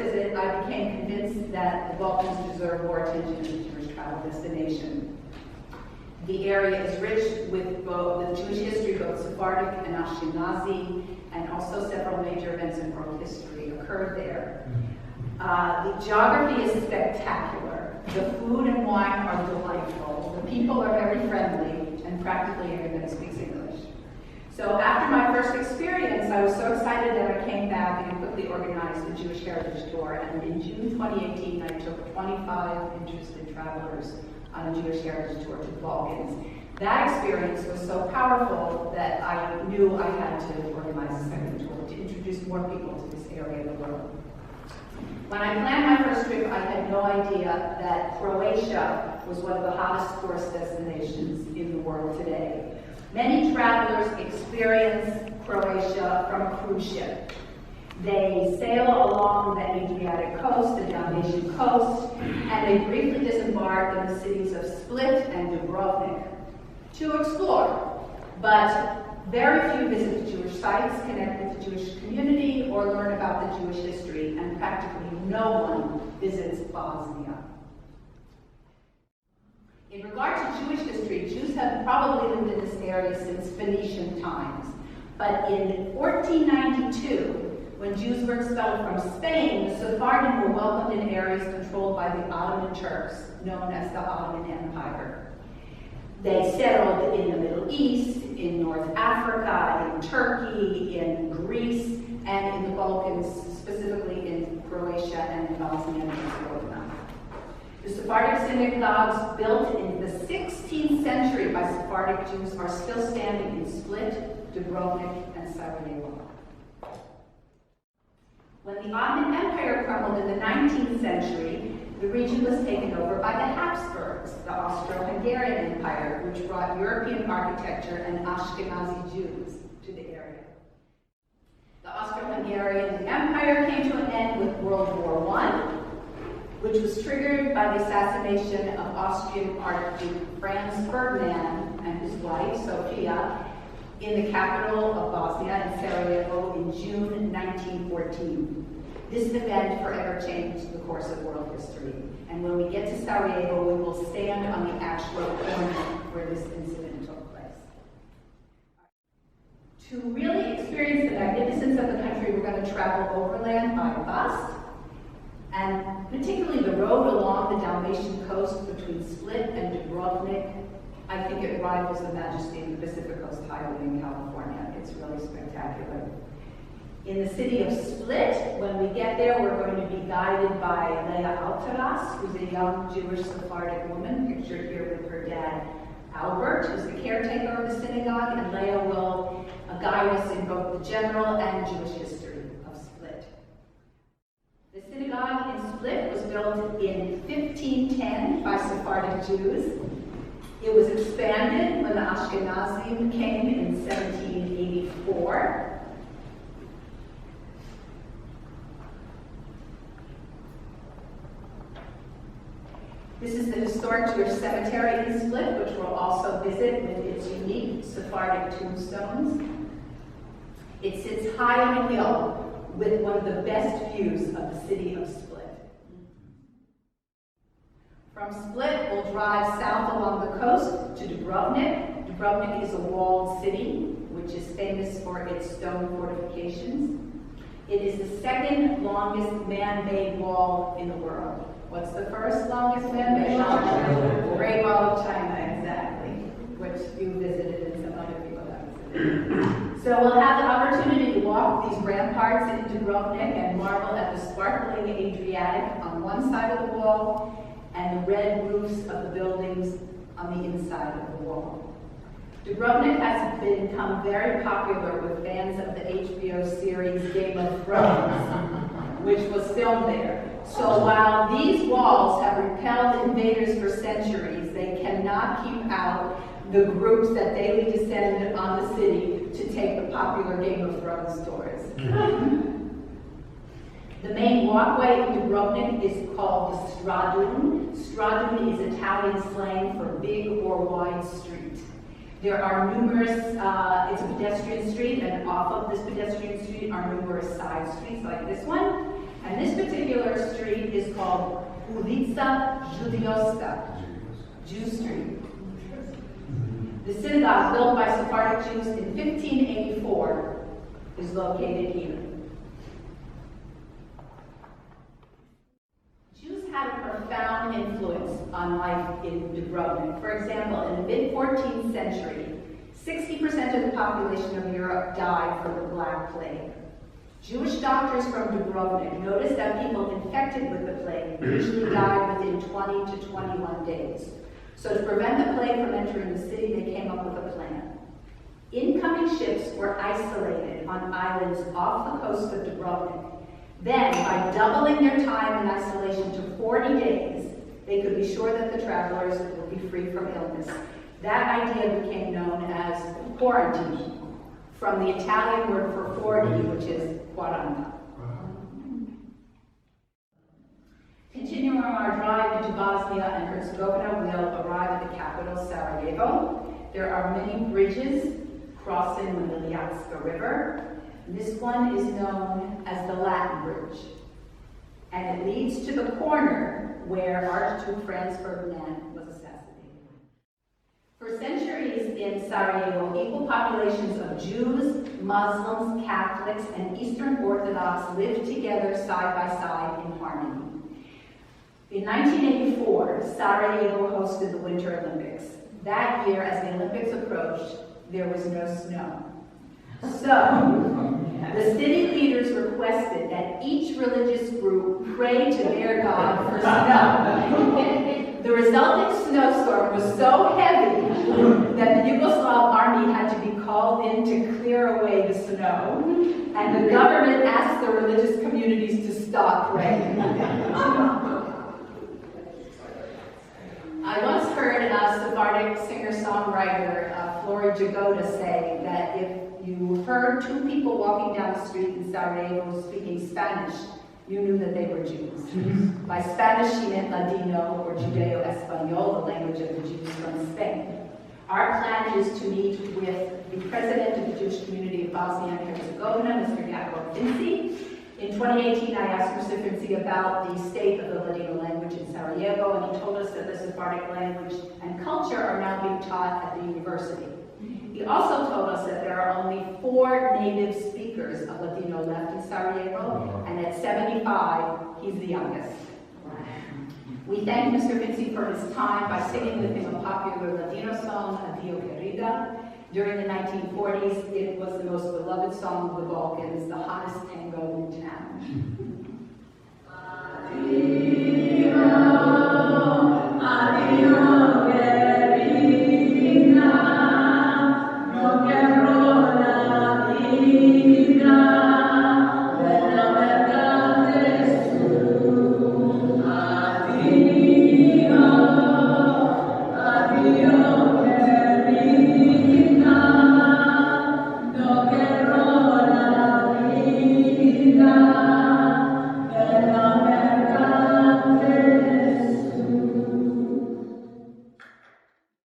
visit, I became convinced that the Balkans deserve more attention as a Jewish travel destination. The area is rich with Jewish history, both Sephardic and Ashkenazi, and also several major events in world history occurred there. The geography is spectacular. The food and wine are delightful. The people are very friendly, and practically everybody speaks English. So after my first experience, I was so excited that I came back and quickly organized the Jewish Heritage Tour. And in June 2018, I took 25 interested travelers on a Jewish Heritage Tour to the Balkans. That experience was so powerful that I knew I had to organize a second tour to introduce more people to this area of the world. When I planned my first trip, I had no idea that Croatia was one of the hottest tourist destinations in the world today. Many travelers experience Croatia from a cruise ship. They sail along the Adriatic coast, the Dalmatian coast, and they briefly disembark in the cities of Split and Dubrovnik to explore. But very few visit the Jewish sites, connect with the Jewish community, or learn about the Jewish history, and practically no one visits Bosnia. In regard to Jewish history, Jews have probably lived in this area since Phoenician times. But in 1492, when Jews were expelled from Spain, the Sephardim were welcomed in areas controlled by the Ottoman Turks, known as the Ottoman Empire. They settled in the Middle East, in North Africa, in Turkey, in Greece, and in the Balkans, specifically in Croatia and in Bosnia and Herzegovina. The Sephardic synagogues built in the 16th century by Sephardic Jews are still standing in Split, Dubrovnik, and Sarajevo. When the Ottoman Empire crumbled in the 19th century, the region was taken over by the Habsburgs, the Austro-Hungarian Empire, which brought European architecture and Ashkenazi Jews to the area. The Austro-Hungarian Empire came to an end with World War I, which was triggered by the assassination of Austrian Archduke Franz Ferdinand and his wife, Sofia, in the capital of Bosnia, in Sarajevo, in June 1914. This event forever changed the course of world history. And when we get to Sarajevo, we will stand on the actual corner where this incident took place. To really experience the magnificence of the country, we're going to travel overland by bus, and particularly the road along the Dalmatian coast between Split and Dubrovnik. I think it rivals the majesty of the Pacific Coast Highway in California. It's really spectacular. In the city of Split, when we get there, we're going to be guided by Leah Alteras, who's a young Jewish Sephardic woman, pictured here with her dad, Albert, who's the caretaker of the synagogue, and Leah will guide us in both the general and Jewish history of Split. The synagogue in Split was built in 1510 by Sephardic Jews. It was expanded when the Ashkenazim came in 1784. This is the historic Jewish cemetery in Split, which we'll also visit with its unique Sephardic tombstones. It sits high on a hill with one of the best views of the city of Split. From Split, we'll drive south along the coast to Dubrovnik. Dubrovnik is a walled city, which is famous for its stone fortifications. It is the second longest man-made wall in the world. What's the first longest man-made wall? The Great Wall of China, exactly, which you visited and some other people have visited. So we'll have the opportunity to walk these ramparts in Dubrovnik and marvel at the sparkling Adriatic on one side of the wall and the red roofs of the buildings on the inside of the wall. Dubrovnik has become very popular with fans of the HBO series Game of Thrones, which was filmed there. So while these walls have repelled invaders for centuries, they cannot keep out the groups that daily descend on the city to take the popular Game of Thrones tours. The main walkway in Dubrovnik is called the Stradun. Stradun is Italian slang for big or wide street. There are numerous, it's a pedestrian street, and off of this pedestrian street are numerous side streets like this one. And this particular particular street is called Ulica Judioska, Jew Street. The synagogue, built by Sephardic Jews in 1584, is located here. Jews had a profound influence on life in Dubrovnik. For example, in the mid-14th century, 60% of the population of Europe died from the Black Plague. Jewish doctors from Dubrovnik noticed that people infected with the plague usually died within 20 to 21 days. So to prevent the plague from entering the city, they came up with a plan. Incoming ships were isolated on islands off the coast of Dubrovnik. Then, by doubling their time in isolation to 40 days, they could be sure that the travelers would be free from illness. That idea became known as quarantine, from the Italian word for 40, which is quaranta. Continuing our drive into Bosnia and Herzegovina, we'll arrive at the capital, Sarajevo. There are many bridges crossing the Miljacka River. This one is known as the Latin Bridge, and it leads to the corner where Archduke Franz Ferdinand was assassinated. For centuries in Sarajevo, equal populations of Jews, Muslims, Catholics, and Eastern Orthodox lived together side by side in harmony. In 1984, Sarajevo hosted the Winter Olympics. That year, as the Olympics approached, there was no snow. So, the city leaders requested that each religious group pray to their God for snow. The resulting snowstorm was so heavy that the Yugoslav army had to be called in to clear away the snow, and the government asked the religious communities to stop praying. I once heard a Sephardic singer-songwriter, Flori Jagoda, say that if you heard two people walking down the street in Sarajevo speaking Spanish, you knew that they were Jews. By Spanish, she meant Ladino or Judeo-Espanol, the language of the Jews from Spain. Our plan is to meet with the president of the Jewish community of Bosnia and Herzegovina, Mr. Jacob Vinci. In 2018, I asked Mr. Vinci about the state of the Ladino language in Sarajevo, and he told us that the Sephardic language and culture are now being taught at the university. He also told us that there are only 4 native speakers of Ladino left in Sarajevo, and at 75, he's the youngest. We thank Mr. Vinci for his time by singing with him a popular Ladino song, Adio Querida. During the 1940s, it was the most beloved song of the Balkans, the hottest tango in town.